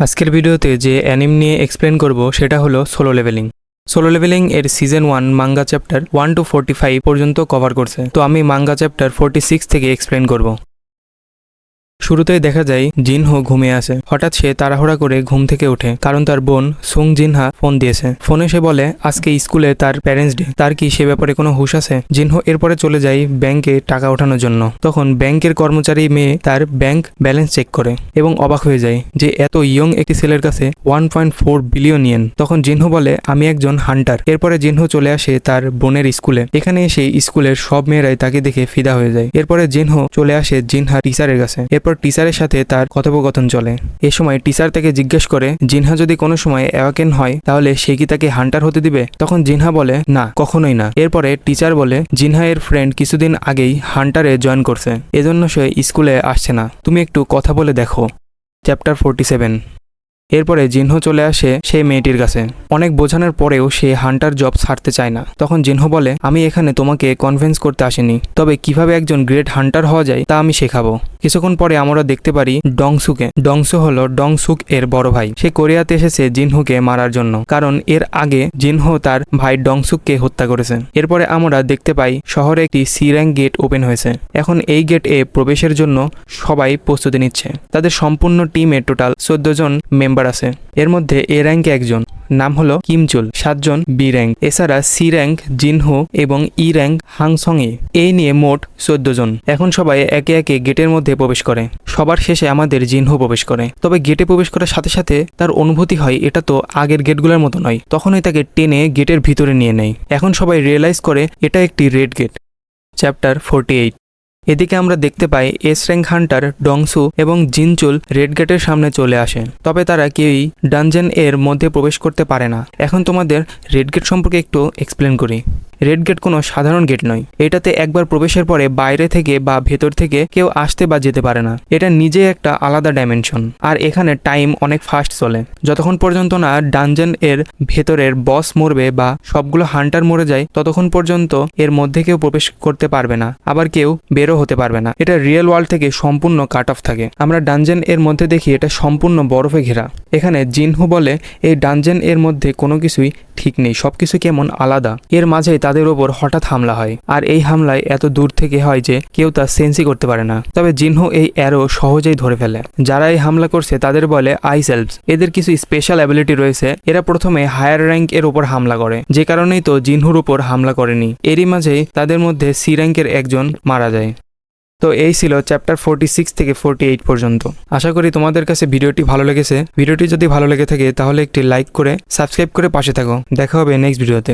আজকের ভিডিওতে যে অ্যানিম নিয়ে এক্সপ্লেন করব সেটা হলো সোলো লেভেলিং। সোলো লেভেলিং এর সিজন 1 মাঙ্গা চ্যাপ্টার 1 to 45 পর্যন্ত কভার করছে, তো আমি মাঙ্গা চ্যাপ্টার 46 থেকে এক্সপ্লেন করব। শুরুতেই দেখা যায় জিনহো ঘুমিয়ে আছে। হঠাৎ সে তাড়াহুড়া করে ঘুম থেকে ওঠে, কারণ তার বোন সুং জিনহা ফোন দিয়েছে। ফোনে সে বলে আজকে স্কুলে তার প্যারেন্টস ডে, তার কি সে ব্যাপারে কোনো হুঁশ আছে? জিনহো এরপরে চলে যায় ব্যাংকে টাকা ওঠানোর জন্য। তখন ব্যাংকের কর্মচারী মেয়ে তার ব্যাংক ব্যালেন্স চেক করে এবং অবাক হয়ে যায় যে এত ইয়ং একটি ছেলের কাছে 1.4 বিলিয়ন ইয়েন। তখন জিনহো বলে আমি একজন হান্টার। এরপরে জিনহো চলে আসে তার বোনের স্কুলে। এখানে এসে স্কুলের সব মেয়েরাই তাকে দেখে ফিদা হয়ে যায়। এরপরে জিনহো চলে আসে জিনহা টিচারের কাছে। এরপর টিচারের সাথে তার কথোপকথন চলে। এ সময় টিচার তাকে জিজ্ঞেস করে জিনহা যদি কোনো সময় অ্যাওয়াকেন হয় তাহলে সে কি তাকে হান্টার হতে দিবে? তখন জিনহা বলে না, কখনোই না। এরপরে টিচার বলে জিনহা এর ফ্রেন্ড কিছুদিন আগেই হান্টারে জয়েন করছে, এজন্য সে স্কুলে আসছে না, তুমি একটু কথা বলে দেখো। চ্যাপ্টার 47। এরপরে জিনহো চলে আসে সেই মেয়েটির কাছে। অনেক বোঝানোর পরেও সে হান্টার জব ছাড়তে চায় না। তখন জিনহো বলে আমি এখানে তোমাকে কনভিন্স করতে আসিনি, তবে কিভাবে একজন গ্রেট হান্টার হওয়া যায় তা আমি শেখাবো। কিছুক্ষণ পরে আমরা দেখতে পারি ডংসুকে। ডংসু হলো ডংসুক এর বড় ভাই। সে কোরিয়াতে এসেছে জিনহোকে মারার জন্য, কারণ এর আগে জিনহো তার ভাই ডংসুককে হত্যা করেছে। এরপরে আমরা দেখতে পাই শহরে একটি সি র্যাঙ্ক গেট ওপেন হয়েছে। এখন এই গেট এ প্রবেশের জন্য সবাই প্রস্তুতি নিচ্ছে। তাদের সম্পূর্ণ টিমে টোটাল 14 জন মেম্বার আছে। এর মধ্যে এ র্যাঙ্কে একজন, নাম হলো কিমচুল। 7 জন বি র্যাঙ্ক, এছাড়া সি র্যাঙ্ক জিনহো এবং ই র্যাঙ্ক হাংসংয়ে। এই নিয়ে মোট 14 জন। এখন সবাই একে একে গেটের মধ্যে প্রবেশ করে। সবার শেষে আমাদের জিনহো প্রবেশ করে। তবে গেটে প্রবেশ করার সাথে সাথে তার অনুভূতি হয় এটা তো আগের গেটগুলোর মতো নয়। তখনই তাকে টেনে গেটের ভিতরে নিয়ে নেয়। এখন সবাই রিয়েলাইজ করে এটা একটি রেড গেট। চ্যাপ্টার 48। এদিকে আমরা দেখতে পাই এস র্যাঙ্ক হান্টার ডংসু এবং জিনচুল রেড গেটের সামনে চলে আসে। তবে তারা কেউই ডানজেন এর মধ্যে প্রবেশ করতে পারে না। এখন তোমাদের রেড গেট সম্পর্কে একটু এক্সপ্লেন করি। রেড গেট কোনো সাধারণ গেট নয়। এটাতে একবার প্রবেশের পরে বাইরে থেকে বা ভেতর থেকে কেউ আসতে বা যেতে পারে না। এটা নিজে একটা আলাদা ডাইমেনশন। আর এখানে টাইম অনেক ফাস্ট চলে। যতক্ষণ পর্যন্ত না ডানজেন এর ভেতরের বস মরবে বা সবগুলো হান্টার মরে যায়, ততক্ষণ পর্যন্ত এর মধ্যে কেউ প্রবেশ করতে পারবে না, আবার কেউ বেরো হতে পারবে না। এটা রিয়েল ওয়ার্ল্ড থেকে সম্পূর্ণ কাট অফ থাকে। আমরা ডানজেন এর মধ্যে দেখি এটা সম্পূর্ণ বরফে ঘেরা। এখানে জিনহো বলে এই ডানজেন এর মধ্যে কোনো কিছুই ঠিক নেই, সবকিছু কেমন আলাদা। এর মাঝেই তাদের ওপর হঠাৎ হামলা হয়, আর এই হামলায় এত দূর থেকে হয় যে কেউ তা সেন্সই করতে পারে না। তবে জিনহো এই অ্যারো সহজেই ধরে ফেলে। যারা এই হামলা করছে তাদের বলে আইস এলভস। এদের কিছু স্পেশাল অ্যাবিলিটি রয়েছে। এরা প্রথমে হায়ার র্যাঙ্ক এর উপর হামলা করে, যে কারণেই তো জিনহুর উপর হামলা করেনি। এরই মাঝেই তাদের মধ্যে সি র্যাঙ্কের একজন মারা যায়। তো এই ছিল চ্যাপ্টার 46 থেকে 48 পর্যন্ত। আশা করি তোমাদের কাছে ভিডিওটি ভালো লেগেছে। ভিডিওটি যদি ভালো লেগে থাকে তাহলে একটি লাইক করে সাবস্ক্রাইব করে পাশে থাকো। দেখা হবে নেক্সট ভিডিওতে।